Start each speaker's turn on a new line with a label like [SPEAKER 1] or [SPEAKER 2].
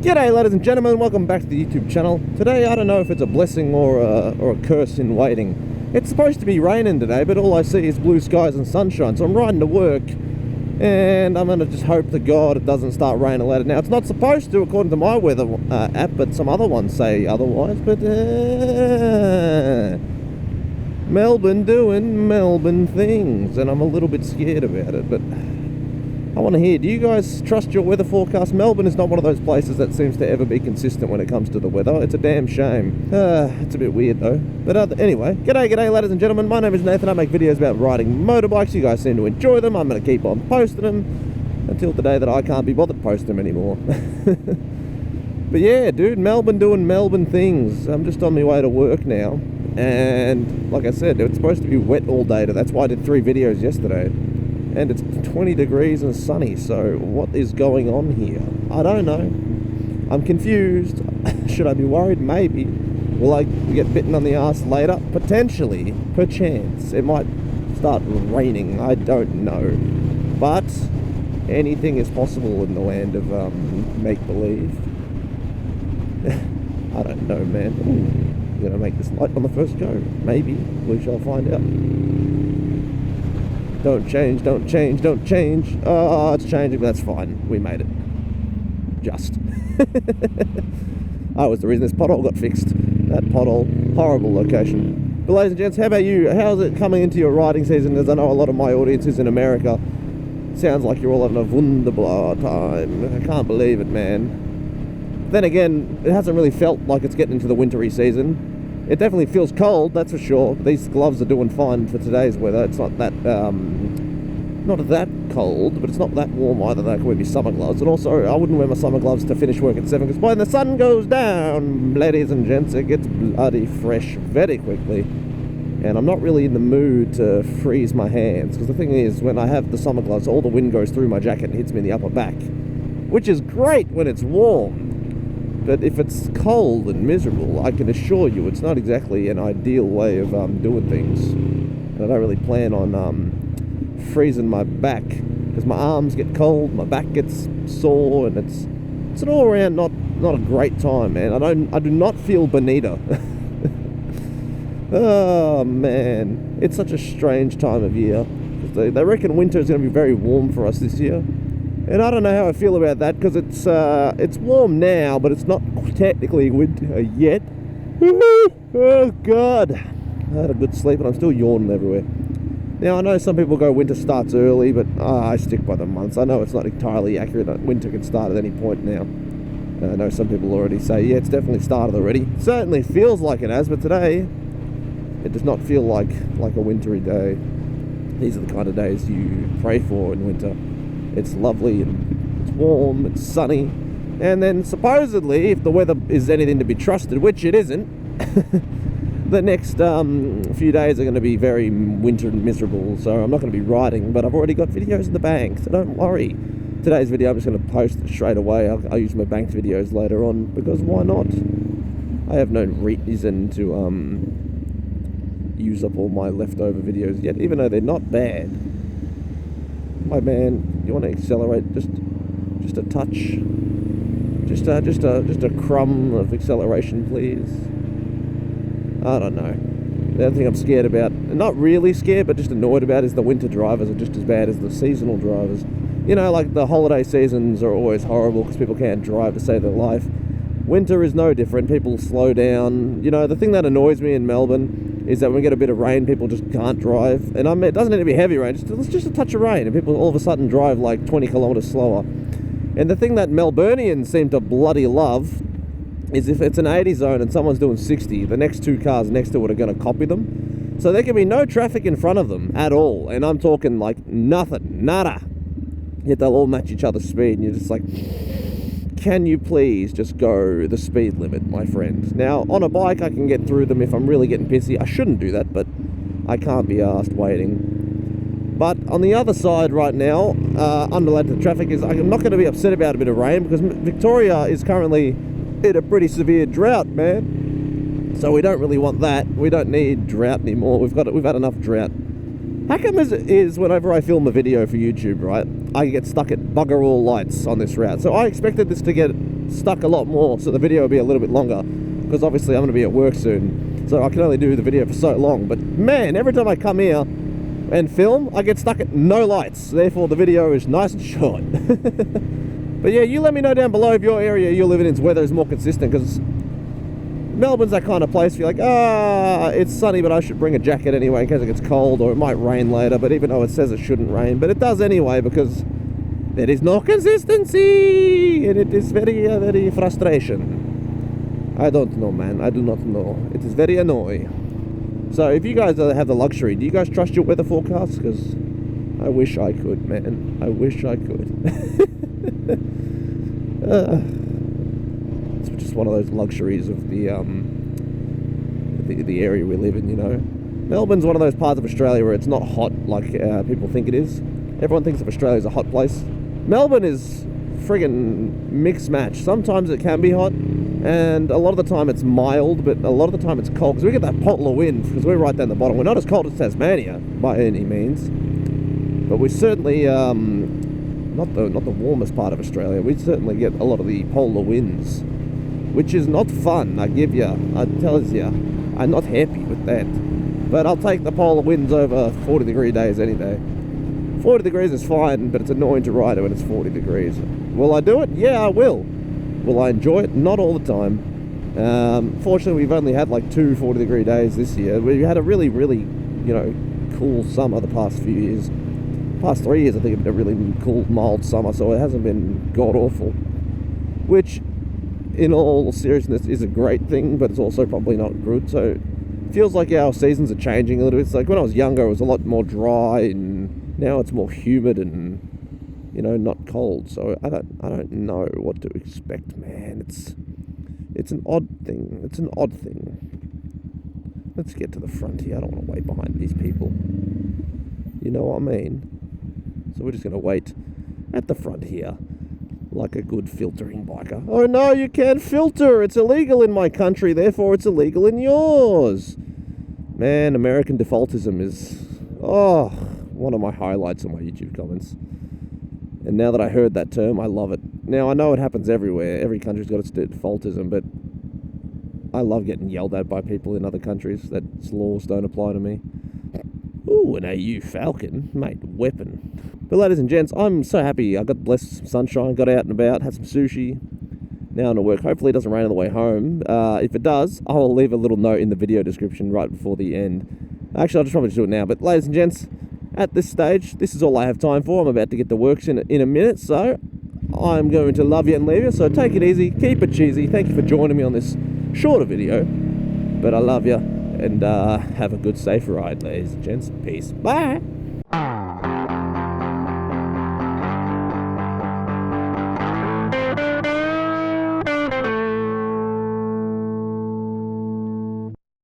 [SPEAKER 1] G'day ladies and gentlemen, welcome back to the YouTube channel. Today I don't know if it's a blessing or a curse in waiting. It's supposed to be raining today, but all I see is blue skies and sunshine, so I'm riding to work and I'm going to just hope to God it doesn't start raining later. Now it's not supposed to according to my weather app, but some other ones say otherwise, but Melbourne doing Melbourne things, and I'm a little bit scared about it, but I want to hear, do you guys trust your weather forecast? Melbourne is not one of those places that seems to ever be consistent when it comes to the weather. It's a damn shame. It's a bit weird though. But anyway, g'day ladies and gentlemen. My name is Nathan. I make videos about riding motorbikes. You guys seem to enjoy them. I'm going to keep on posting them until the day that I can't be bothered posting them anymore. But yeah, dude, Melbourne doing Melbourne things. I'm just on my way to work now. And like I said, it's supposed to be wet all day. That's why I did 3 videos yesterday. And it's 20 degrees and sunny, so what is going on here? I don't know. I'm confused. Should I be worried? Maybe. Will I get bitten on the ass later? Potentially. Perchance. It might start raining. I don't know. But anything is possible in the land of make-believe. I don't know, man. I'm going to make this light on the first go. Maybe. We shall find out. Don't change, don't change, don't change. Oh, it's changing, but that's fine. We made it. Just. That was the reason this pothole got fixed. That pothole. Horrible location. But ladies and gents, how about you? How's it coming into your riding season? As I know a lot of my audience is in America. Sounds like you're all having a wunderbar time. I can't believe it, man. Then again, it hasn't really felt like it's getting into the wintry season. It definitely feels cold, that's for sure. These gloves are doing fine for today's weather. It's not that not that cold, but it's not that warm either. That could wear my summer gloves. And also, I wouldn't wear my summer gloves to finish work at 7, because when the sun goes down, ladies and gents, it gets bloody fresh very quickly. And I'm not really in the mood to freeze my hands, because the thing is, when I have the summer gloves, all the wind goes through my jacket and hits me in the upper back, which is great when it's warm. But if it's cold and miserable, I can assure you it's not exactly an ideal way of doing things. And I don't really plan on freezing my back, because my arms get cold, my back gets sore, and it's an all around not a great time, man. I do not feel bonita. Oh man, it's such a strange time of year. They reckon winter is going to be very warm for us this year. And I don't know how I feel about that, because it's warm now, but it's not technically winter yet. Oh God, I had a good sleep and I'm still yawning everywhere. Now I know some people go winter starts early, but I stick by the months. I know it's not entirely accurate that winter can start at any point now. I know some people already say, yeah, it's definitely started already. Certainly feels like it has, but today it does not feel like a wintry day. These are the kind of days you pray for in winter. It's lovely and it's warm, it's sunny, and then supposedly, if the weather is anything to be trusted, which it isn't, the next few days are going to be very winter and miserable, so I'm not going to be riding, but I've already got videos in the bank, so don't worry. Today's video I'm just going to post it straight away. I'll use my banked videos later on, because why not? I have no reason to use up all my leftover videos yet, even though they're not bad. My man, you want to accelerate just a touch, just a crumb of acceleration, please. I don't know. The other thing I'm scared about, not really scared, but just annoyed about, is the winter drivers are just as bad as the seasonal drivers. You know, like the holiday seasons are always horrible because people can't drive to save their life. Winter is no different. People slow down. You know, the thing that annoys me in Melbourne is that when we get a bit of rain, people just can't drive. And I mean, it doesn't need to be heavy rain, just a touch of rain, and people all of a sudden drive like 20 kilometers slower. And the thing that Melburnians seem to bloody love is if it's an 80 zone and someone's doing 60, the next 2 cars next to it are going to copy them. So there can be no traffic in front of them at all. And I'm talking like nothing, nada. Yet they'll all match each other's speed, and you're just like, can you please just go the speed limit, my friend? Now, on a bike, I can get through them if I'm really getting pissy. I shouldn't do that, but I can't be arsed waiting. But on the other side right now, unrelated to traffic, is I'm not going to be upset about a bit of rain, because Victoria is currently in a pretty severe drought, man. So we don't really want that. We don't need drought anymore. We've had enough drought. How come is whenever I film a video for YouTube, right, I get stuck at bugger all lights on this route. So I expected this to get stuck a lot more, so the video will be a little bit longer, because obviously I'm going to be at work soon, so I can only do the video for so long. But man, every time I come here and film, I get stuck at no lights, therefore the video is nice and short. But yeah, you let me know down below if your area you're living in's weather is more consistent, because Melbourne's that kind of place where you're like, it's sunny, but I should bring a jacket anyway in case it gets cold, or it might rain later, but even though it says it shouldn't rain, but it does anyway, because there is no consistency, and it is very, very frustration. I don't know, man. I do not know. It is very annoying. So if you guys have the luxury, do you guys trust your weather forecasts? Because I wish I could, man. I wish I could. It's just one of those luxuries of the area we live in, you know. Melbourne's one of those parts of Australia where it's not hot like people think it is. Everyone thinks of Australia as a hot place. Melbourne is friggin' mixed match. Sometimes it can be hot, and a lot of the time it's mild, but a lot of the time it's cold, because we get that polar wind, because we're right down the bottom. We're not as cold as Tasmania by any means, but we're certainly not the warmest part of Australia. We certainly get a lot of the polar winds, which is not fun, I give you. I tell you, I'm not happy with that. But I'll take the polar winds over 40-degree days any day. 40 degrees is fine, but it's annoying to ride it when it's 40 degrees. Will I do it? Yeah, I will. Will I enjoy it? Not all the time. Fortunately, we've only had like 2 40-degree days this year. We had a really, really, you know, cool summer the past few years. Past 3 years, I think, have been a really cool, mild summer, so it hasn't been god-awful. Which, in all seriousness, is a great thing, but it's also probably not good. So it feels like our seasons are changing a little bit. It's like when I was younger, it was a lot more dry, and now it's more humid and, you know, not cold. So I don't know what to expect, man. It's an odd thing. It's an odd thing. Let's get to the front here. I don't want to wait behind these people. You know what I mean? So we're just going to wait at the front here, like a good filtering biker. Oh no, you can't filter. It's illegal in my country, therefore it's illegal in yours. Man, American defaultism is, one of my highlights on my YouTube comments. And now that I heard that term, I love it. Now, I know it happens everywhere. Every country's got its defaultism, but I love getting yelled at by people in other countries that laws don't apply to me. Ooh, an AU Falcon. Mate, weapon. But ladies and gents, I'm so happy. I got blessed some sunshine, got out and about, had some sushi. Now I'm to work. Hopefully it doesn't rain on the way home. If it does, I'll leave a little note in the video description right before the end. Actually, I'll just probably do it now. But ladies and gents, at this stage, this is all I have time for. I'm about to get to work in a minute, so I'm going to love you and leave you. So take it easy, keep it cheesy. Thank you for joining me on this shorter video. But I love you, and have a good, safe ride, ladies and gents. Peace. Bye.